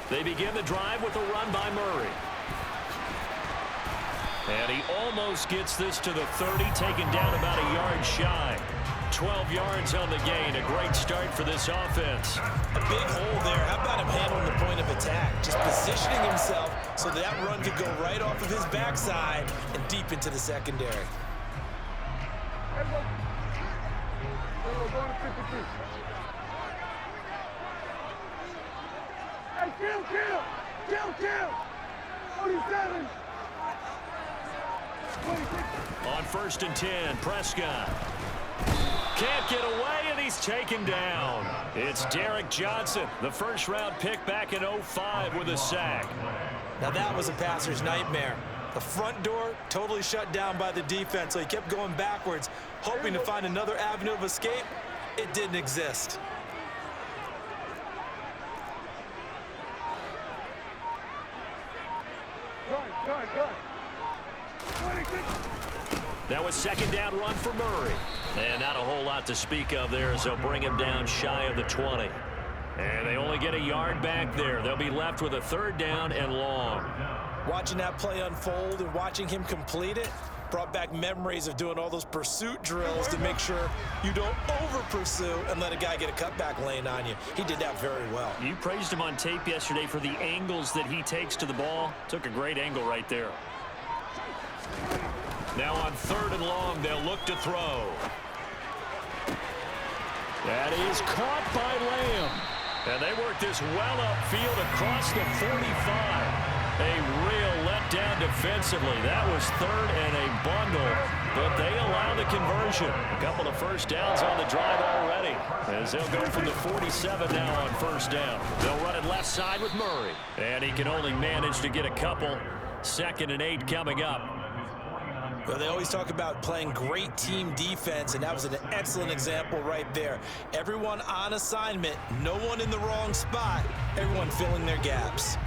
They begin the drive with a run by Murray. And he almost gets this to the 30, taken down about a yard shy. 12 yards on the gain. A great start for this offense. A big hole there. How about him handling the point of attack? Just positioning himself so that run could go right off of his backside and deep into the secondary. On 1st and 10, Prescott. Can't get away, and he's taken down. It's Derek Johnson, the first-round pick back in 05 with a sack. Now that was a passer's nightmare. The front door totally shut down by the defense, so he kept going backwards, hoping to find another avenue of escape. It didn't exist. That was second down run for Murray. And not a whole lot to speak of there as they'll bring him down shy of the 20. And they only get a yard back there. They'll be left with a 3rd down and long. Watching that play unfold and watching him complete it brought back memories of doing all those pursuit drills to make sure you don't over-pursue and let a guy get a cutback lane on you. He did that very well. You praised him on tape yesterday for the angles that he takes to the ball. Took a great angle right there. Now on 3rd and long, they'll look to throw. That is caught by Lamb. And they work this well upfield across the 45. A real letdown defensively. That was 3rd and a bundle, but they allow the conversion. A couple of first downs on the drive already, as they'll go from the 47 now on 1st down. They'll run it left side with Murray, and he can only manage to get a couple. 2nd and 8 coming up. Well, they always talk about playing great team defense, and that was an excellent example right there. Everyone on assignment, no one in the wrong spot, everyone filling their gaps.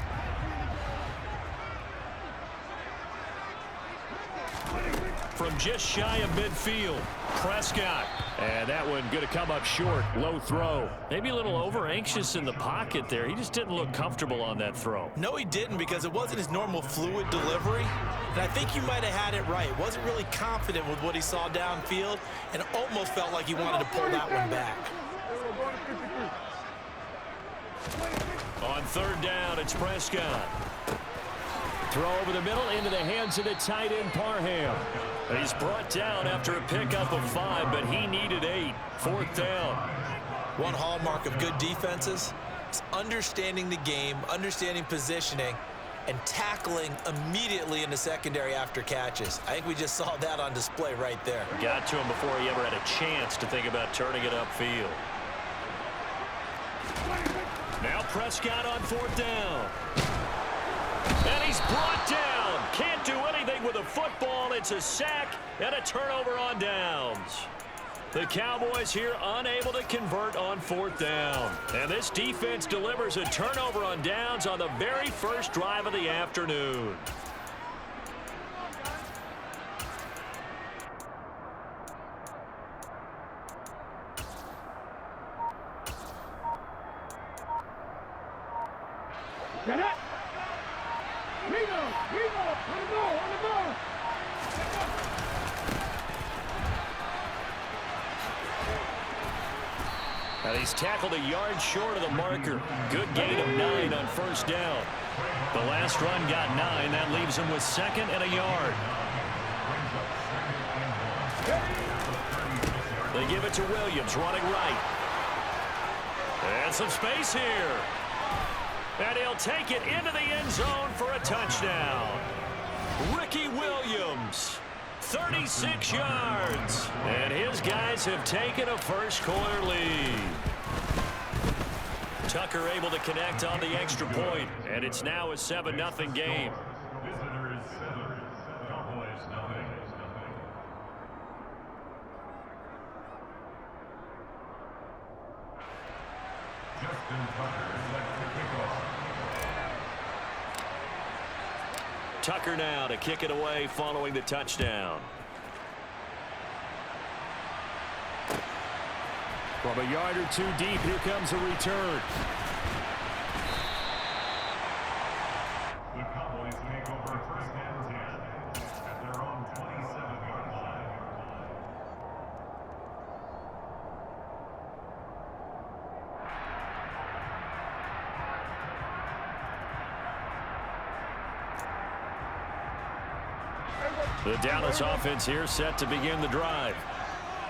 From just shy of midfield, Prescott. And that one going to come up short. Low throw. Maybe a little over-anxious in the pocket there. He just didn't look comfortable on that throw. No, he didn't, because it wasn't his normal fluid delivery. And I think you might have had it right. Wasn't really confident with what he saw downfield and almost felt like he wanted to pull that one back. On 3rd down, it's Prescott. Throw over the middle into the hands of the tight end, Parham. He's brought down after a pickup of 5, but he needed 8. 4th down. One hallmark of good defenses is understanding the game, understanding positioning, and tackling immediately in the secondary after catches. I think we just saw that on display right there. Got to him before he ever had a chance to think about turning it upfield. Now Prescott on 4th down. And he's brought down. Can't do anything with a football. It's a sack and a turnover on downs. The Cowboys here unable to convert on 4th down. And this defense delivers a turnover on downs on the very first drive of the afternoon. Get it! Reno, on the ball. And he's tackled a yard short of the marker. Good gain of 9 on 1st down. The last run got 9. That leaves him with 2nd and a yard. They give it to Williams, running right. And some space here. And he'll take it into the end zone for a touchdown. Ricky Williams, 36 yards. And his guys have taken a first-quarter lead. Tucker able to connect on the extra point, and it's now a 7-0 game. Tucker now to kick it away following the touchdown. From a yard or two deep, here comes a return. The Cowboys take over first and 10 at their own 27-yard line. The Dallas offense here set to begin the drive.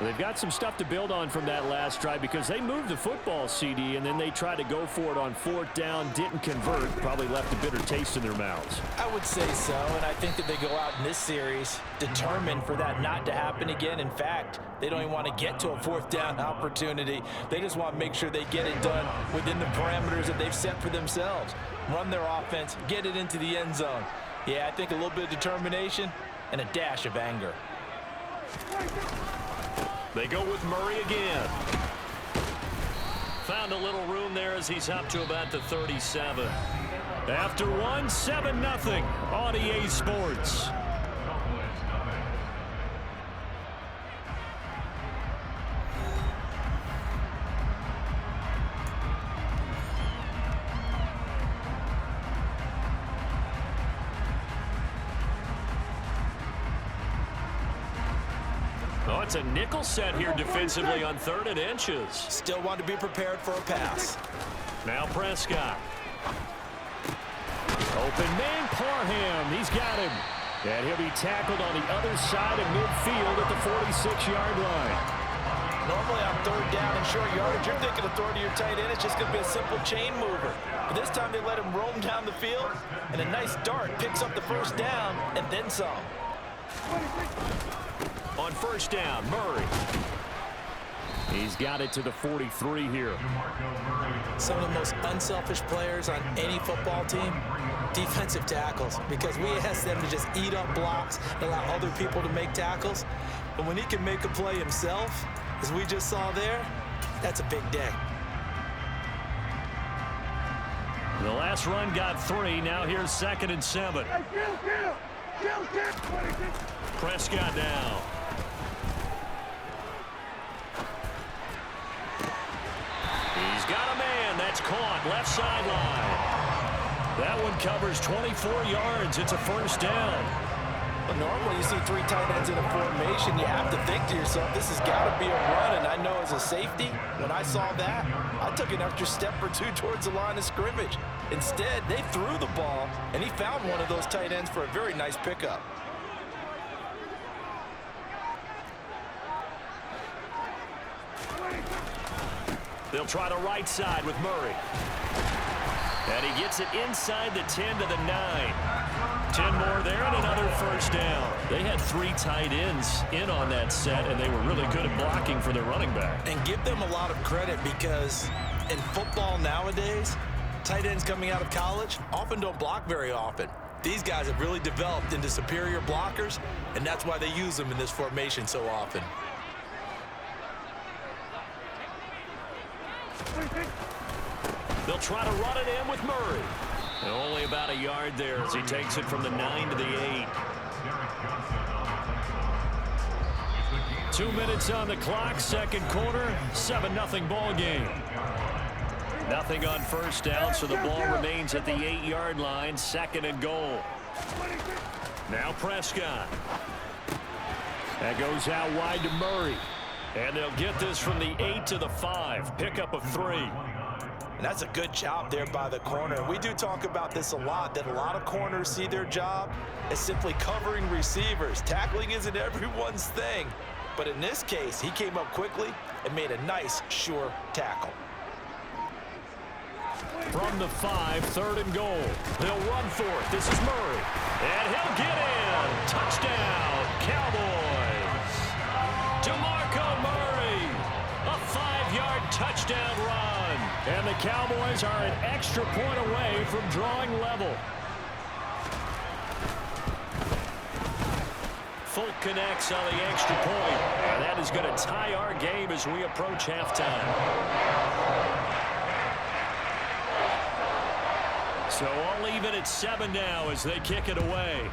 They've got some stuff to build on from that last drive because they moved the football, CD, and then they tried to go for it on fourth down, didn't convert, probably left a bitter taste in their mouths. I would say so, and I think that they go out in this series determined for that not to happen again. In fact, they don't even want to get to a fourth down opportunity. They just want to make sure they get it done within the parameters that they've set for themselves. Run their offense, get it into the end zone. Yeah, I think a little bit of determination and a dash of anger. They go with Murray again. Found a little room there as he's up to about the 37. After one, 7-0 on EA Sports. Oh, it's a nickel set here defensively on 3rd and inches. Still want to be prepared for a pass. Now Prescott. Open man, Parham. He's got him. And he'll be tackled on the other side of midfield at the 46-yard line. Normally on 3rd down and short yardage, you're thinking of throwing to your tight end. It's just going to be a simple chain mover. But this time they let him roam down the field, and a nice dart picks up the first down and then some. On first down, Murray. He's got it to the 43 here. Some of the most unselfish players on any football team, defensive tackles, because we ask them to just eat up blocks and allow other people to make tackles. But when he can make a play himself, as we just saw there, that's a big day. The last run got 3. Now here's 2nd and 7. Prescott now. He's got a man. That's caught. Left sideline. That one covers 24 yards. It's a first down. But normally you see 3 tight ends in a formation. You have to think to yourself, this has got to be a run. And I know as a safety, when I saw that, I took an extra step or 2 towards the line of scrimmage. Instead, they threw the ball, and he found one of those tight ends for a very nice pickup. They'll try the right side with Murray. And he gets it inside the 10 to the 9. 10 more there and another first down. They had 3 tight ends in on that set, and they were really good at blocking for their running back. And give them a lot of credit because in football nowadays, tight ends coming out of college often don't block very often. These guys have really developed into superior blockers, and that's why they use them in this formation so often. They'll try to run it in with Murray. And only about a yard there as he takes it from the 9 to the 8. 2 minutes on the clock, second quarter, 7-0 ball game. Nothing on first down, so the ball remains at the 8-yard line, 2nd and goal. Now Prescott. That goes out wide to Murray. And they'll get this from the 8 to the 5. Pickup of 3. And that's a good job there by the corner. We do talk about this a lot, that a lot of corners see their job as simply covering receivers. Tackling isn't everyone's thing. But in this case, he came up quickly and made a nice, sure tackle. From the 5, 3rd and goal. They'll run for it. This is Murray. And he'll get in. Touchdown, Cowboys. DeMarco Murray. A 5-yard touchdown run. And the Cowboys are an extra point away from drawing level. Folk connects on the extra point. And that is going to tie our game as we approach halftime. So all even at 7 now as they kick it away.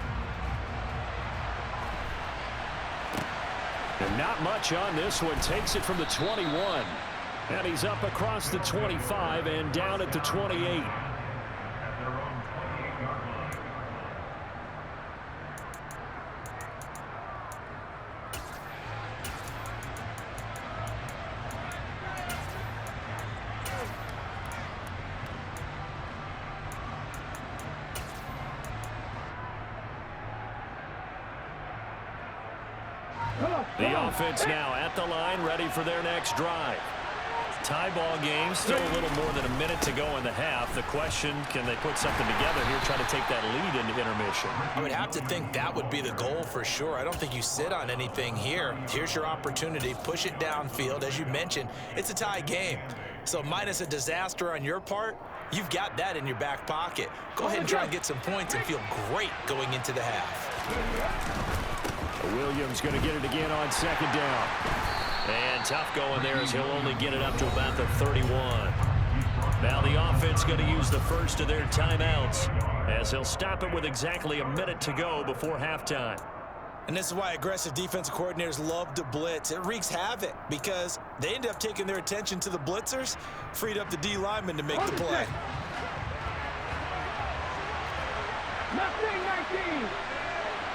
And not much on this one. Takes it from the 21. And he's up across the 25 and down at the 28. The offense now at the line, ready for their next drive. Tie ball game, still a little more than a minute to go in the half. The question, can they put something together here, try to take that lead into intermission? I would have to think that would be the goal for sure. I don't think you sit on anything here. Here's your opportunity. Push it downfield. As you mentioned, it's a tie game. So minus a disaster on your part, you've got that in your back pocket. Go ahead and try and get some points and feel great going into the half. Williams going to get it again on second down. And tough going there as he'll only get it up to about the 31. Now the offense going to use the first of their timeouts as he'll stop it with exactly a minute to go before halftime. And this is why aggressive defensive coordinators love to blitz. It wreaks havoc because they end up taking their attention to the blitzers, freed up the D lineman to make the play. 19,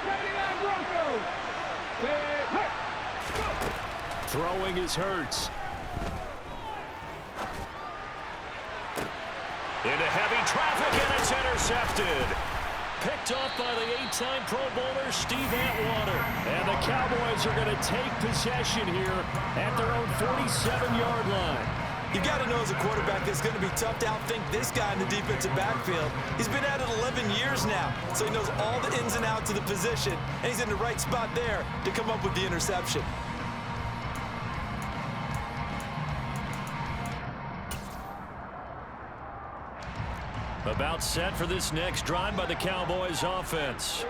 79 Broncos. Throwing is Hurts. Into heavy traffic, and it's intercepted. Picked off by the 8-time Pro Bowler Steve Atwater. And the Cowboys are going to take possession here at their own 47-yard line. You've got to know as a quarterback it's going to be tough to outthink this guy in the defensive backfield. He's been at it 11 years now, so he knows all the ins and outs of the position, and he's in the right spot there to come up with the interception. About set for this next drive by the Cowboys offense.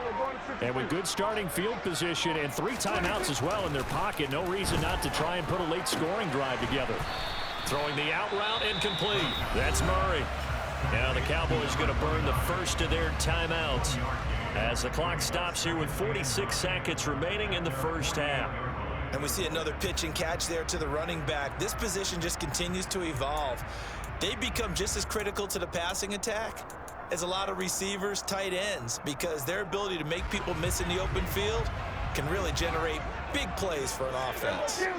And with good starting field position and 3 timeouts as well in their pocket, no reason not to try and put a late scoring drive together. Throwing the out route incomplete. That's Murray. Now the Cowboys going to burn the first of their timeouts as the clock stops here with 46 seconds remaining in the first half. And we see another pitch and catch there to the running back. This position just continues to evolve. They become just as critical to the passing attack as a lot of receivers, tight ends, because their ability to make people miss in the open field can really generate big plays for an offense. Get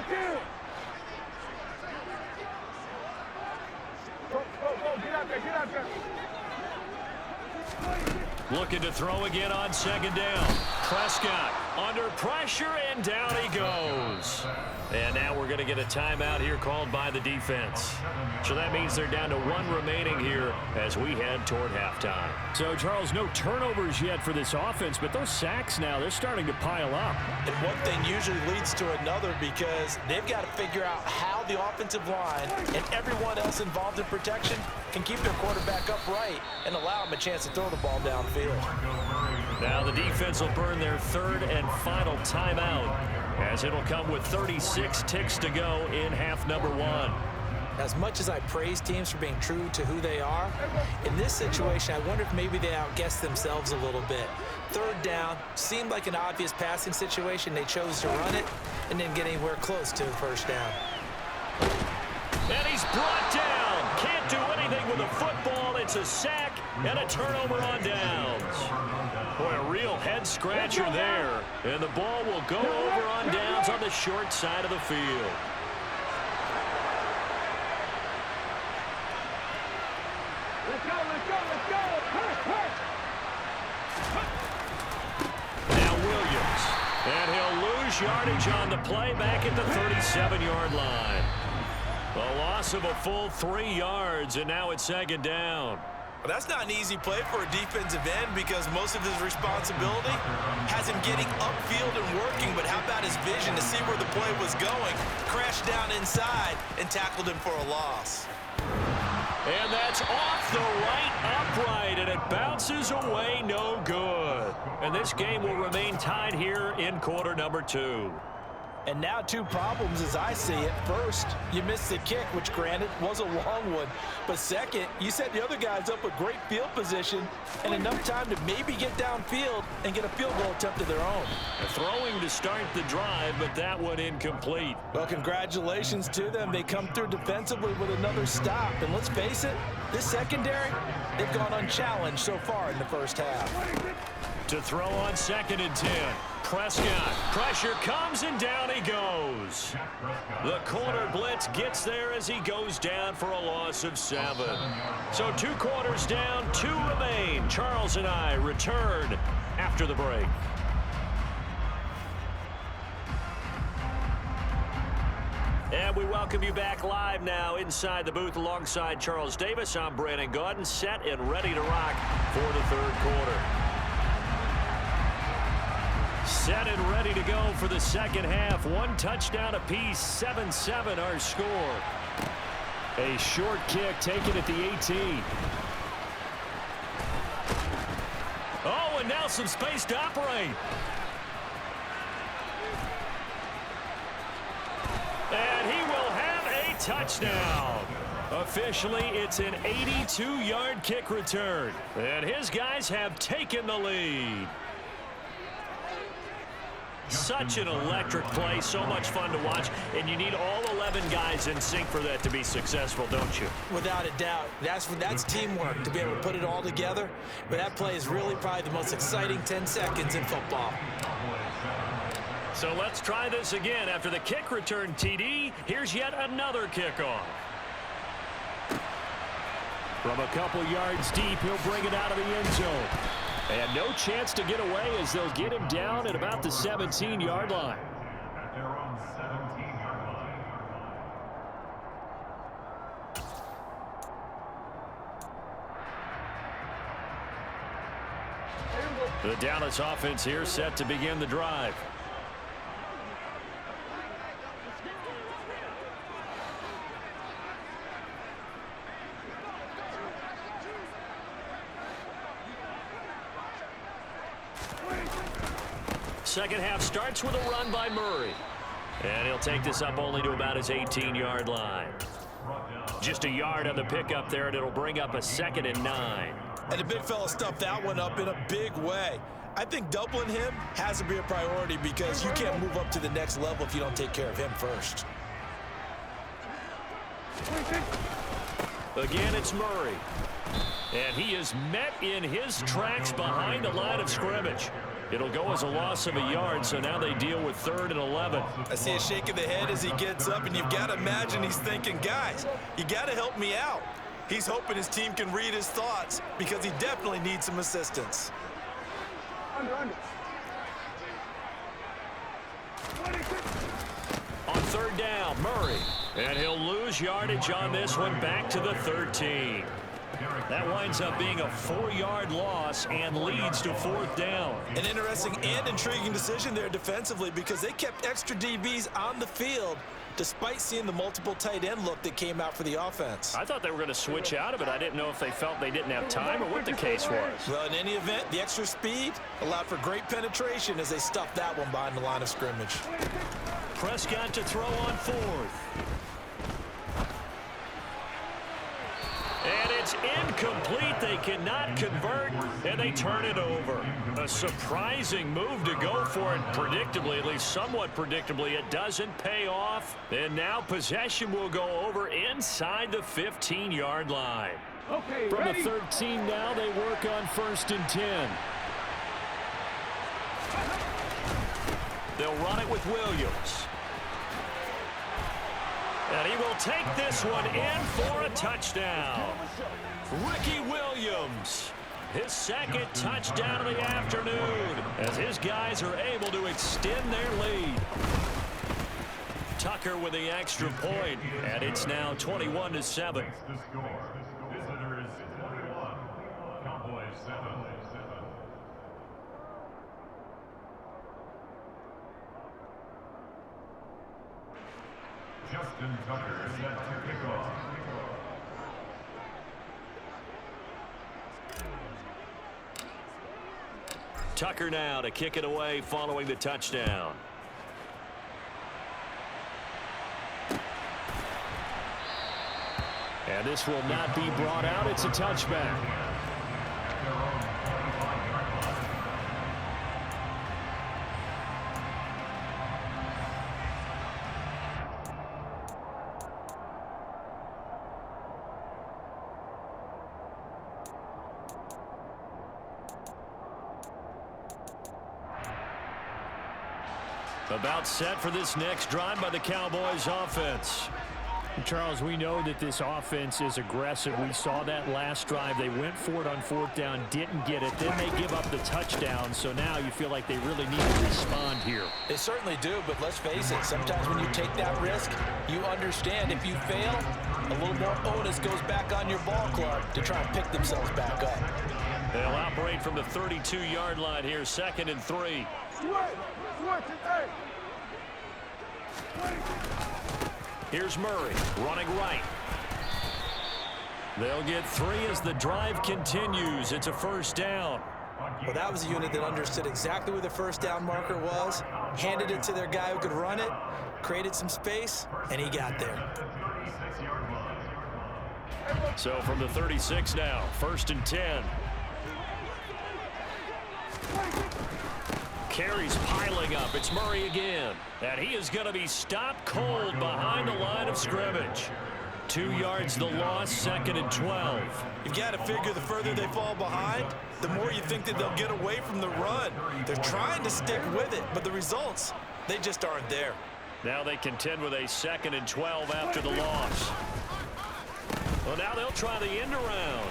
out there. Looking to throw again on second down. Prescott under pressure, and down he goes. And now we're going to get a timeout here called by the defense. So that means they're down to 1 remaining here as we head toward halftime. So, Charles, no turnovers yet for this offense, but those sacks now, they're starting to pile up. And one thing usually leads to another because they've got to figure out how the offensive line and everyone else involved in protection can keep their quarterback upright and allow him a chance to throw the ball downfield. Now the defense will burn their 3rd and final timeout as it'll come with 36 ticks to go in half number 1. As much as I praise teams for being true to who they are, in this situation, I wonder if maybe they outguessed themselves a little bit. 3rd down seemed like an obvious passing situation. They chose to run it and didn't get anywhere close to the 1st down. And he's brought down. Can't do anything with a football. It's a sack and a turnover on downs. Boy, a real head scratcher there. And the ball will go over on downs on the short side of the field. Let's go. Now Williams. And he'll lose yardage on the play back at the 37-yard line. A loss of a full 3 yards, and now it's 2nd down. Well, that's not an easy play for a defensive end because most of his responsibility has him getting upfield and working, but how about his vision to see where the play was going, crashed down inside, and tackled him for a loss. And that's off the right upright, and it bounces away, no good. And this game will remain tied here in quarter number 2. And now two problems as I see it. First, you missed the kick, which granted was a long one. But second, you set the other guys up with great field position and enough time to maybe get downfield and get a field goal attempt of their own. Throwing to start the drive, but that one incomplete. Well, congratulations to them. They come through defensively with another stop. And let's face it, this secondary, they've gone unchallenged so far in the first half. To throw on 2nd and 10. Prescott, pressure comes and down he goes. The corner blitz gets there as he goes down for a loss of 7. So 2 quarters down, 2 remain. Charles and I return after the break. And we welcome you back live now inside the booth alongside Charles Davis. I'm Brandon Gaudin, set and ready to rock for the 3rd quarter. Set and ready to go for the 2nd half. 1 touchdown apiece, 7-7 our score. A short kick taken at the 18. Oh, and now some space to operate. And he will have a touchdown. Officially, it's an 82-yard kick return. And his guys have taken the lead. Such an electric play, so much fun to watch, and you need all 11 guys in sync for that to be successful, don't you? Without a doubt. That's teamwork to be able to put it all together. But that play is really probably the most exciting 10 seconds in football. So let's try this again. After the kick return TD, here's yet another kickoff. From a couple yards deep, he'll bring it out of the end zone. And no chance to get away as they'll get him down at about the 17-yard line. At their own 17-yard line. The Dallas offense here set to begin the drive. Second half starts with a run by Murray. And he'll take this up only to about his 18-yard line. Just a yard on the pickup there, and it'll bring up a 2nd and 9. And the big fella stuffed that one up in a big way. I think doubling him has to be a priority because you can't move up to the next level if you don't take care of him first. Again, it's Murray. And he is met in his tracks behind the line of scrimmage. It'll go as a loss of a yard, so now they deal with 3rd and 11. I see a shake of the head as he gets up, and you've got to imagine he's thinking, guys, you got to help me out. He's hoping his team can read his thoughts because he definitely needs some assistance. Under. On 3rd down, Murray. And he'll lose yardage on this one back to the 13. That winds up being a 4-yard loss and leads to 4th down. An interesting and intriguing decision there defensively because they kept extra DBs on the field despite seeing the multiple tight end look that came out for the offense. I thought they were going to switch out of it. I didn't know if they felt they didn't have time or what the case was. Well, in any event, the extra speed allowed for great penetration as they stuffed that one behind the line of scrimmage. Prescott to throw on 4th. And it's incomplete. They cannot convert, and they turn it over. A surprising move to go for it predictably, at least somewhat predictably. It doesn't pay off, and now possession will go over inside the 15-yard line. Okay, From ready? the 13 now, they work on 1st and 10. They'll run it with Williams. And he will take this one in for a touchdown. Ricky Williams, his 2nd touchdown of the afternoon, as his guys are able to extend their lead. Tucker with the extra point, and it's now 21-7. The score. Visitors 21. Cowboys 7. Justin Tucker set to kick off. Tucker now to kick it away following the touchdown. And this will not be brought out. It's a touchback. About set for this next drive by the Cowboys offense. Charles, we know that this offense is aggressive. We saw that last drive. They went for it on 4th down, didn't get it. Then they give up the touchdown. So now you feel like they really need to respond here. They certainly do, but let's face it. Sometimes when you take that risk, you understand if you fail, a little more onus goes back on your ball club to try and pick themselves back up. They'll operate from the 32-yard line here, 2nd and 3. Here's Murray running right. They'll get 3 as the drive continues. It's a 1st down. Well, that was a unit that understood exactly where the 1st down marker was, handed it to their guy who could run it, created some space, and he got there. So from the 36 now, 1st and 10. Carries piling up. It's Murray again. And he is going to be stopped cold behind the line of scrimmage. 2 yards the loss, 2nd and 12. You've got to figure the further they fall behind, the more you think that they'll get away from the run. They're trying to stick with it, but the results, they just aren't there. Now they contend with a 2nd and 12 after the loss. Well, now they'll try the end around.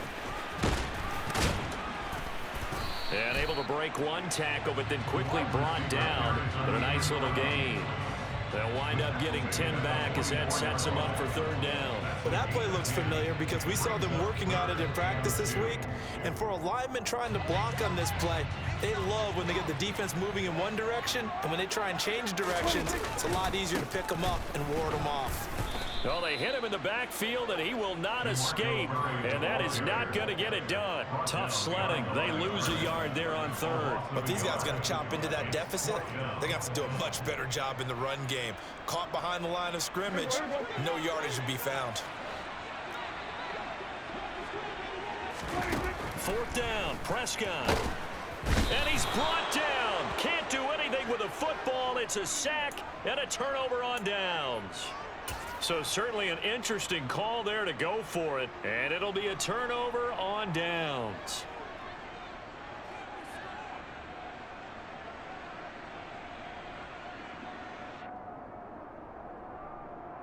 And able to break one tackle, but then quickly brought down. But a nice little gain. They'll wind up getting 10 back as that sets them up for 3rd down. Well, that play looks familiar because we saw them working on it in practice this week. And for a lineman trying to block on this play, they love when they get the defense moving in one direction. And when they try and change directions, it's a lot easier to pick them up and ward them off. Well, they hit him in the backfield, and he will not escape. And that is not going to get it done. Tough sledding. They lose a yard there on 3rd. But these guys are going to chop into that deficit. They're going to have to do a much better job in the run game. Caught behind the line of scrimmage, no yardage to be found. 4th down, Prescott. And he's brought down. Can't do anything with a football. It's a sack and a turnover on downs. So certainly an interesting call there to go for it. And it'll be a turnover on downs.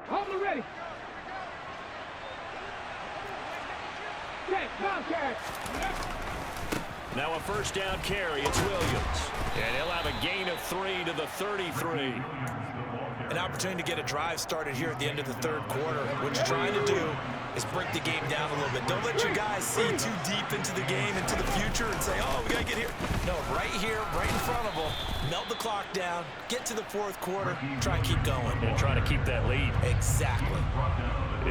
Hold it ready. Now a 1st down carry. It's Williams. And he'll have a gain of 3 to the 33. An opportunity to get a drive started here at the end of the 3rd quarter. What you're trying to do is break the game down a little bit. Don't let your guys see too deep into the game, into the future, and say, oh, we got to get here. No, right here, right in front of them. Melt the clock down, get to the 4th quarter, try and keep going. And try to keep that lead. Exactly.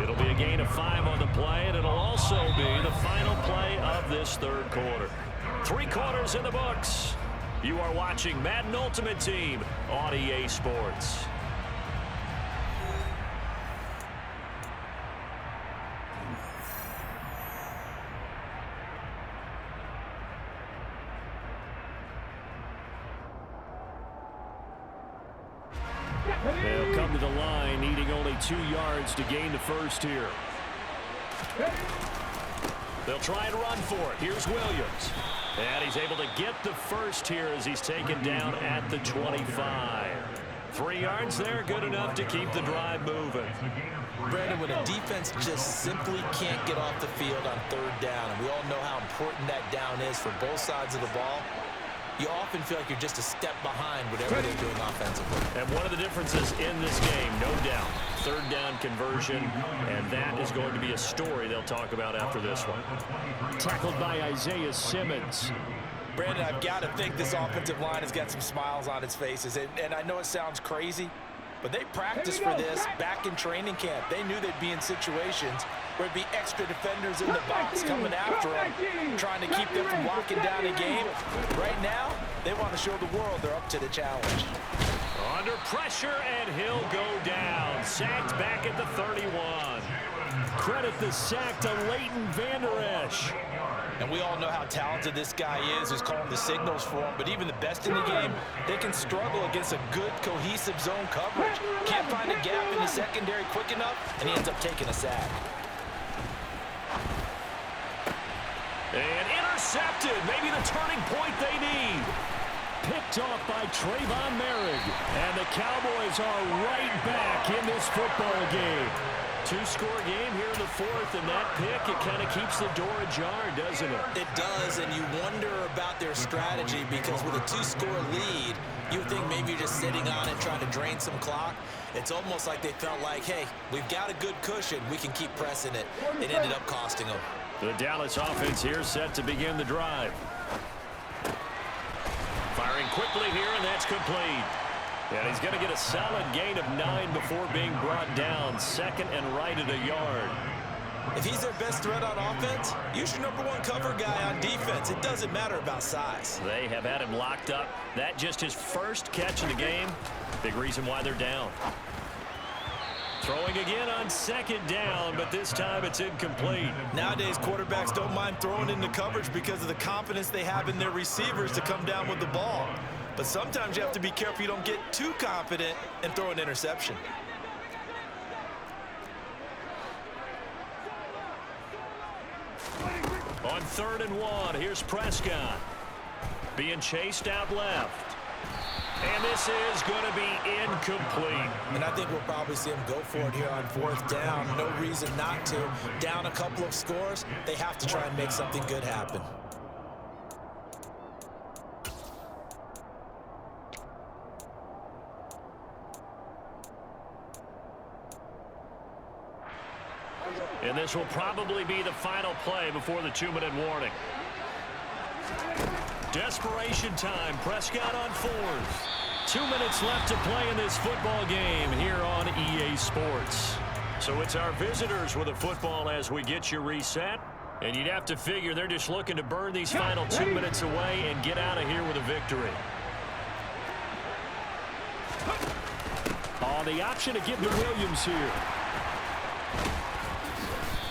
It'll be a gain of 5 on the play, and it'll also be the final play of this 3rd quarter. 3 quarters in the books. You are watching Madden Ultimate Team on EA Sports. They'll come to the line, needing only 2 yards to gain the 1st here. They'll try and run for it. Here's Williams. And he's able to get the 1st here as he's taken down at the 25. 3 yards there, good enough to keep the drive moving. Brandon, when a defense just simply can't get off the field on 3rd down, and we all know how important that down is for both sides of the ball, you often feel like you're just a step behind whatever they're doing offensively. And one of the differences in this game, no doubt, 3rd down conversion, and that is going to be a story they'll talk about after this one. Tackled by Isaiah Simmons. Brandon, I've got to think this offensive line has got some smiles on its faces, and I know it sounds crazy, but they practiced for this back in training camp. They knew they'd be in situations where there'd be extra defenders in the box coming after them, trying to keep them from locking down a game. Right now, they want to show the world they're up to the challenge. Under pressure, and he'll go down. Sacked back at the 31. Credit the sack to Leighton Vander Esch. And we all know how talented this guy is who's calling the signals for him, but even the best in the game, they can struggle against a good, cohesive zone coverage. Can't find a gap in the secondary quick enough, and he ends up taking a sack. And intercepted, maybe the turning point they need. Picked off by Trayvon Merrick. And the Cowboys are right back in this football game. Two-score game here in the fourth, and that pick, it kind of keeps the door ajar, doesn't it? It does, and you wonder about their strategy because with a two-score lead, you would think maybe you're just sitting on it trying to drain some clock. It's almost like they felt like, hey, we've got a good cushion. We can keep pressing it. It ended up costing them. The Dallas offense here set to begin the drive. Firing quickly here, and that's complete. And he's going to get a solid gain of 9 before being brought down. Second and right at a yard. If he's their best threat on offense, use your #1 cover guy on defense. It doesn't matter about size. They have had him locked up. That just his first catch in the game. Big reason why they're down. Throwing again on second down, but this time it's incomplete. Nowadays, quarterbacks don't mind throwing into coverage because of the confidence they have in their receivers to come down with the ball. But sometimes you have to be careful you don't get too confident and throw an interception. On 3rd and 1, here's Prescott. Being chased out left. And this is going to be incomplete. And I think we'll probably see him go for it here on 4th down. No reason not to. Down a couple of scores, they have to try and make something good happen. And this will probably be the final play before the 2-minute warning. Desperation time. Prescott on 4th. 2 minutes left to play in this football game here on EA Sports. So it's our visitors with the football as we get you reset. And you'd have to figure they're just looking to burn these final 2 minutes away and get out of here with a victory. Oh, the option to give to Williams here.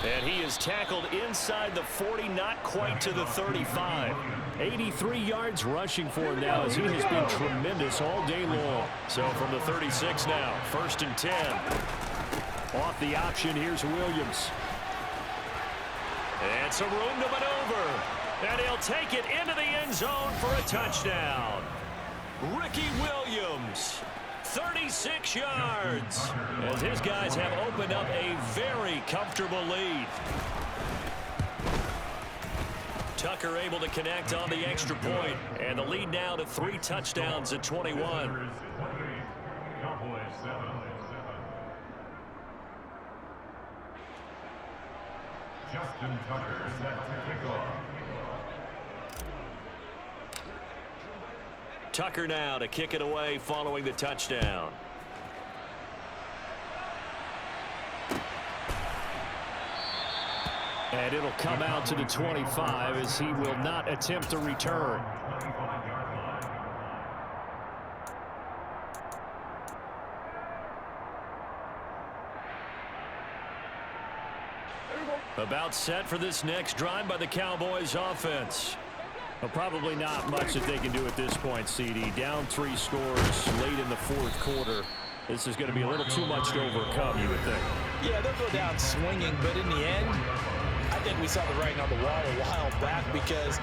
And he is tackled inside the 40, not quite to the 35. 83 yards rushing for him now as he has been tremendous all day long. So from the 36 now, 1st and 10. Off the option, here's Williams. And some room to maneuver. And he'll take it into the end zone for a touchdown. Ricky Williams. 36 yards as his guys have opened up a very comfortable lead. Tucker able to connect on the extra point, and the lead now to 3 touchdowns at 21. Justin Tucker set to kick off. Tucker now to kick it away following the touchdown. And it'll come out to the 25 as he will not attempt to return. About set for this next drive by the Cowboys offense. Well, probably not much that they can do at this point, CD. Down 3 scores late in the 4th quarter. This is going to be a little too much to overcome, you would think. Yeah, they'll go down swinging, but in the end, I think we saw the writing on the wall a while back because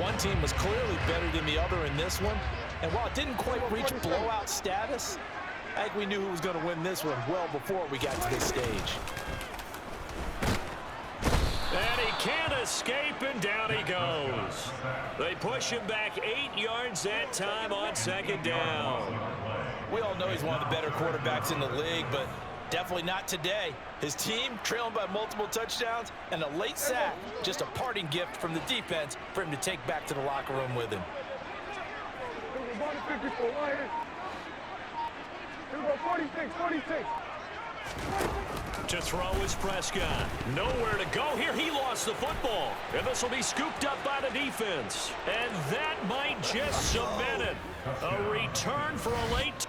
one team was clearly better than the other in this one. And while it didn't quite reach blowout status, I think we knew who was going to win this one well before we got to this stage. And he can't escape, and down he goes. They push him back 8 yards that time on 2nd down. We all know he's one of the better quarterbacks in the league, but definitely not today. His team trailing by multiple touchdowns and a late sack, just a parting gift from the defense for him to take back to the locker room with him. 46. To throw is Prescott. Nowhere to go here. He lost the football. And this will be scooped up by the defense. And that might just cement it. A return for a late.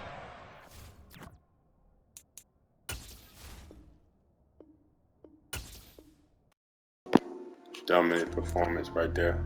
dominant performance right there.